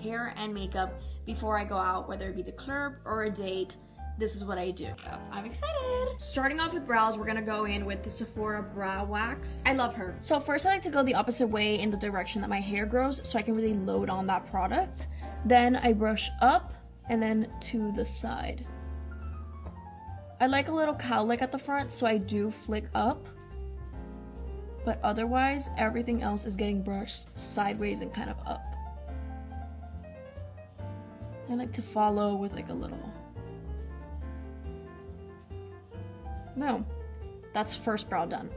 hair and makeup before I go out, whether it be the club or a date. This is what I do. I'm excited. Starting off with brows, we're gonna go in with the Sephora Brow Wax. I love her. So first I like to go the opposite way in the direction that my hair grows so I can really load on that product. Then I brush up and then to the side. I like a little cowlick at the front, so I do flick up. But otherwise, everything else is getting brushed sideways and kind of up. I like to follow with like a little... Boom. That's first brow done.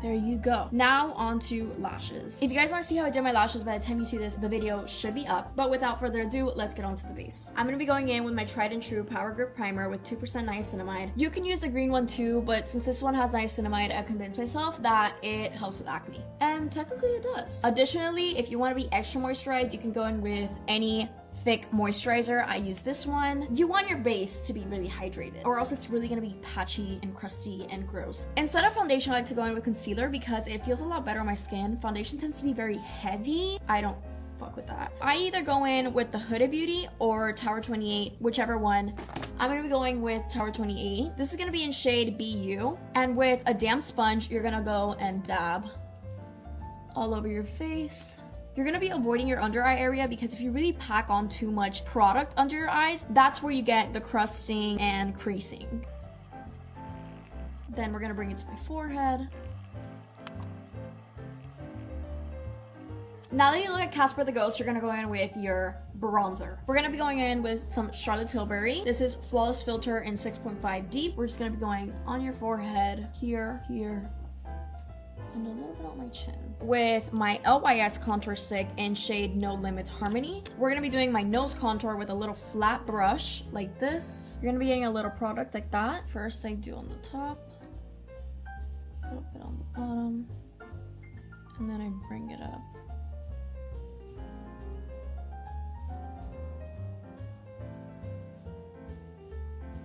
There you go. Now on to lashes. If you guys want to see how I did my lashes, by the time you see this, the video should be up. But without further ado, let's get on to the base. I'm going to be going in with my tried and true Power Grip Primer with 2% niacinamide. You can use the green one too, but since this one has niacinamide, I've convinced myself that it helps with acne. And technically it does. Additionally, if you want to be extra moisturized, you can go in with any thick moisturizer. I use this one. You want your base to be really hydrated, or else it's really gonna be patchy and crusty and gross. Instead of foundation, I like to go in with concealer because it feels a lot better on my skin. Foundation tends to be very heavy. I don't fuck with that. I either go in with the Huda Beauty or Tower 28, whichever one. I'm gonna be going with Tower 28. This is gonna be in shade BU. And with a damp sponge, you're gonna go and dab all over your face. You're gonna be avoiding your under eye area because if you really pack on too much product under your eyes, that's where you get the crusting and creasing. Then we're gonna bring it to my forehead. Now that you look at Casper the Ghost, you're gonna go in with your bronzer. We're gonna be going in with some Charlotte Tilbury. This is Flawless Filter in 6.5 Deep. We're just gonna be going on your forehead, here, here, and a little bit on my chin. With my LYS contour stick in shade No Limits Harmony, we're gonna be doing my nose contour with a little flat brush like this. You're gonna be getting a little product like that. First I do on the top, a little bit on the bottom, and then I bring it up.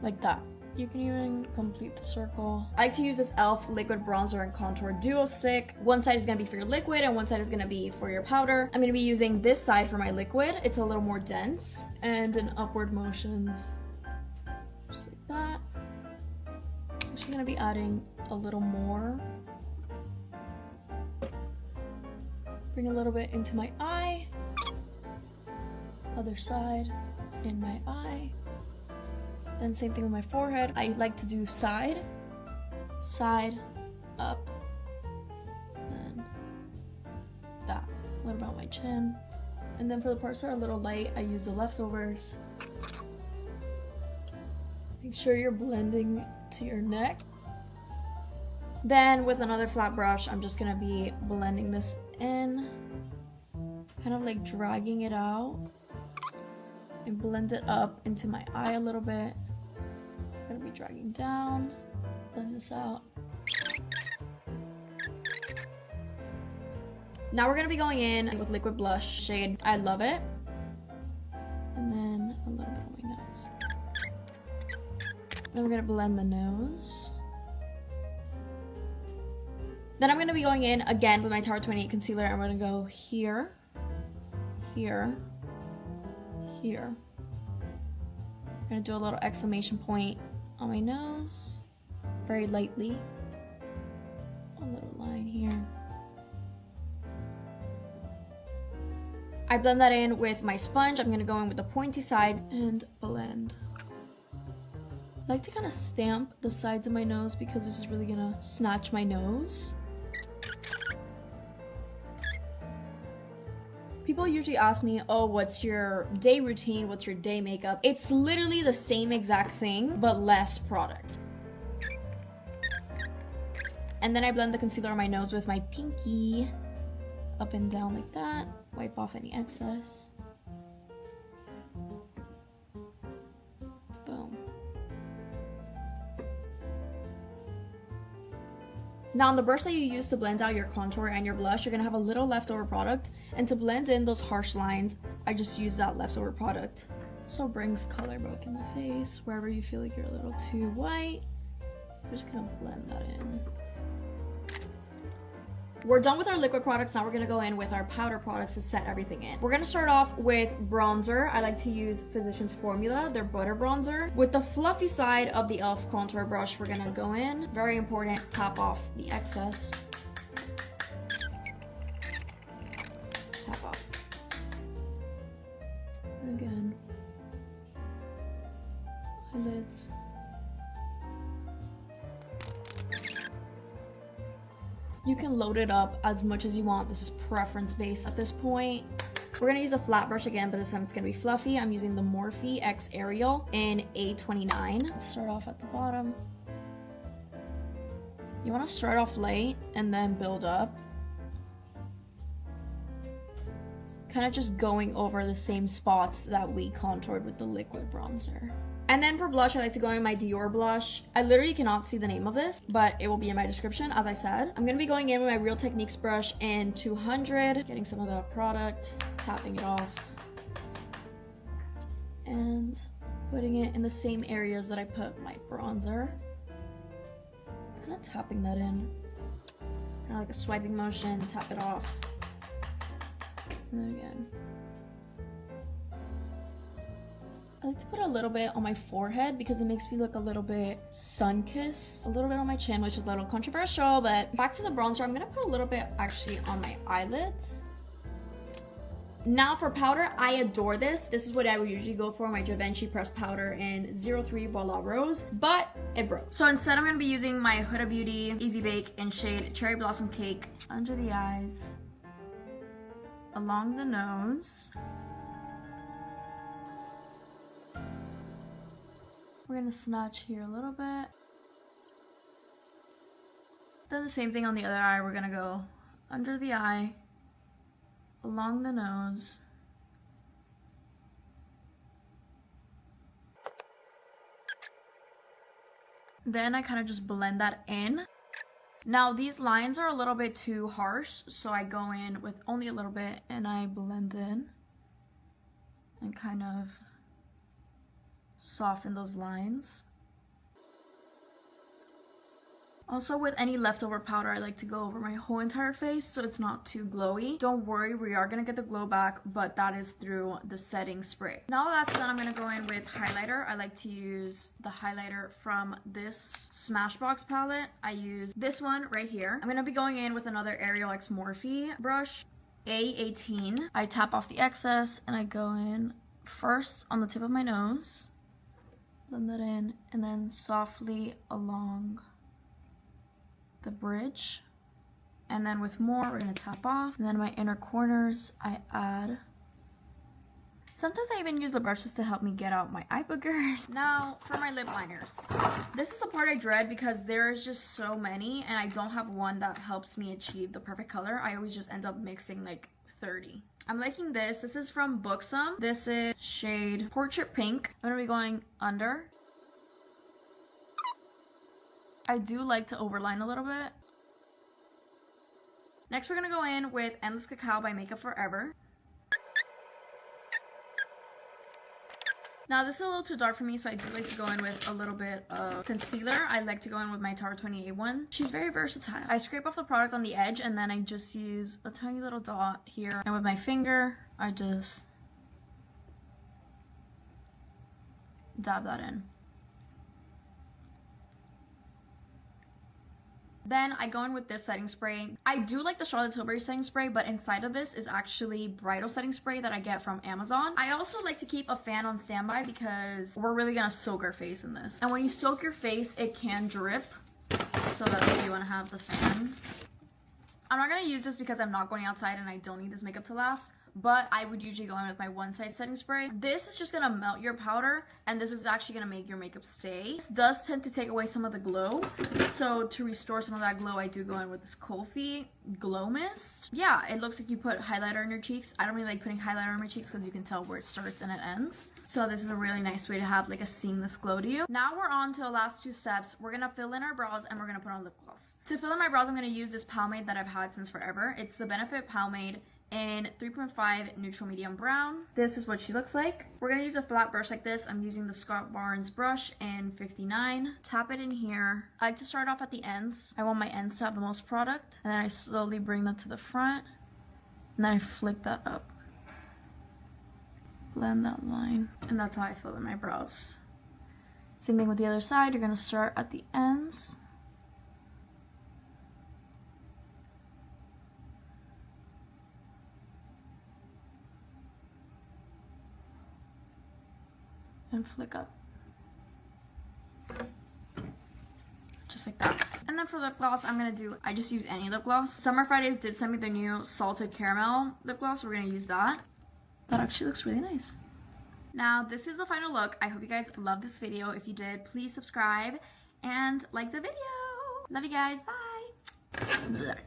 Like that. You can even complete the circle. I like to use this e.l.f. liquid bronzer and contour duo stick. One side is gonna be for your liquid and one side is gonna be for your powder. I'm gonna be using this side for my liquid. It's a little more dense and in upward motions, just like that. I'm just gonna be adding a little more. Bring a little bit into my eye. Other side in my eye. Then same thing with my forehead. I like to do side, side, up, then that. What about my chin? And then for the parts that are a little light, I use the leftovers. Make sure you're blending to your neck. Then with another flat brush, I'm just gonna be blending this in, kind of like dragging it out and blend it up into my eye a little bit. I'm gonna be dragging down, blend this out. Now we're gonna be going in with liquid blush shade I Love It, and then a little bit on my nose. Then we're gonna blend the nose. Then I'm gonna be going in again with my Tower 28 concealer. I'm gonna go here, here, here. I'm gonna do a little exclamation point on my nose, very lightly. A little line here. I blend that in with my sponge. I'm gonna go in with the pointy side and blend. I like to kind of stamp the sides of my nose because this is really gonna snatch my nose. People usually ask me, oh, what's your day routine? What's your day makeup? It's literally the same exact thing, but less product. And then I blend the concealer on my nose with my pinky. Up and down like that. Wipe off any excess. Boom. Now on the brush that you use to blend out your contour and your blush, you're gonna have a little leftover product, and to blend in those harsh lines, I just use that leftover product. So it brings color back in the face. Wherever you feel like you're a little too white, I'm just gonna blend that in. We're done with our liquid products. Now we're gonna go in with our powder products to set everything in. We're gonna start off with bronzer. I like to use Physicians Formula, their butter bronzer. With the fluffy side of the e.l.f. contour brush, we're gonna go in. Very important, tap off the excess. Tap off. And again. Eyelids. You can load it up as much as you want. This is preference based at this point. We're gonna use a flat brush again, but this time it's gonna be fluffy. I'm using the Morphe X Ariel in A29. Let's start off at the bottom. You wanna start off light and then build up. Kind of just going over the same spots that we contoured with the liquid bronzer. And then for blush, I like to go in my Dior blush. I literally cannot see the name of this, but it will be in my description, as I said. I'm gonna be going in with my Real Techniques brush in 200, getting some of the product, tapping it off, and putting it in the same areas that I put my bronzer. Kind of tapping that in. Kind of like a swiping motion, tap it off. And then again. I like to put a little bit on my forehead because it makes me look a little bit sun-kissed. A little bit on my chin, which is a little controversial, but back to the bronzer. I'm gonna put a little bit actually on my eyelids. Now for powder, I adore this. This is what I would usually go for, my Givenchy pressed powder in 03 Voila Rose, but it broke. So instead I'm gonna be using my Huda Beauty Easy Bake in shade Cherry Blossom Cake under the eyes, along the nose. We're gonna snatch here a little bit. Then the same thing on the other eye. We're gonna go under the eye, along the nose. Then I kind of just blend that in. Now these lines are a little bit too harsh, so I go in with only a little bit and I blend in and kind of soften those lines. Also, with any leftover powder, I like to go over my whole entire face so it's not too glowy. Don't worry, we are gonna get the glow back, but that is through the setting spray. Now that's done, I'm gonna go in with highlighter. I like to use the highlighter from this Smashbox palette. I use this one right here. I'm gonna be going in with another Ariel X Morphe brush, A18. I tap off the excess and I go in first on the tip of my nose. Blend that in, and then softly along the bridge. And then with more, we're gonna tap off. And then my inner corners, I add. Sometimes I even use the brushes to help me get out my eye boogers. Now, for my lip liners. This is the part I dread because there's just so many, and I don't have one that helps me achieve the perfect color. I always just end up mixing like 30. I'm liking this. This is from Booksome. This is shade Portrait Pink. I'm gonna be going under. I do like to overline a little bit. Next, we're gonna go in with Endless Cacao by Makeup Forever. Now, this is a little too dark for me, so I do like to go in with a little bit of concealer. I like to go in with my Tarte 28 one. She's very versatile. I scrape off the product on the edge, and then I just use a tiny little dot here. And with my finger, I just dab that in. Then I go in with this setting spray. I do like the Charlotte Tilbury setting spray, but inside of this is actually bridal setting spray that I get from Amazon. I also like to keep a fan on standby because we're really gonna soak our face in this. And when you soak your face, it can drip. So that's why you wanna have the fan. I'm not gonna use this because I'm not going outside and I don't need this makeup to last. But I would usually go in with my one side setting spray. This is just gonna melt your powder, and this is actually gonna make your makeup stay. This does tend to take away some of the glow, so to restore some of that glow, I do go in with this Kofi Glow Mist. Yeah, it looks like you put highlighter on your cheeks. I don't really like putting highlighter on my cheeks because you can tell where it starts and it ends. So this is a really nice way to have like a seamless glow to you. Now we're on to the last two steps. We're gonna fill in our brows and we're gonna put on lip gloss. To fill in my brows, I'm gonna use this pomade that I've had since forever. It's the Benefit Pomade in 3.5 neutral medium brown. This is what she looks like. We're gonna use a flat brush like this. I'm using the Scott Barnes brush in 59. Tap it in here. I like to start off at the ends. I want my ends to have the most product. And then I slowly bring that to the front. And then I flick that up. Blend that line. And that's how I fill in my brows. Same thing with the other side. You're gonna start at the ends. And flick up. Just like that. And then for lip gloss, I just use any lip gloss. Summer Fridays did send me the new salted caramel lip gloss. We're gonna use that. That actually looks really nice. Now, this is the final look. I hope you guys loved this video. If you did, please subscribe and like the video. Love you guys. Bye.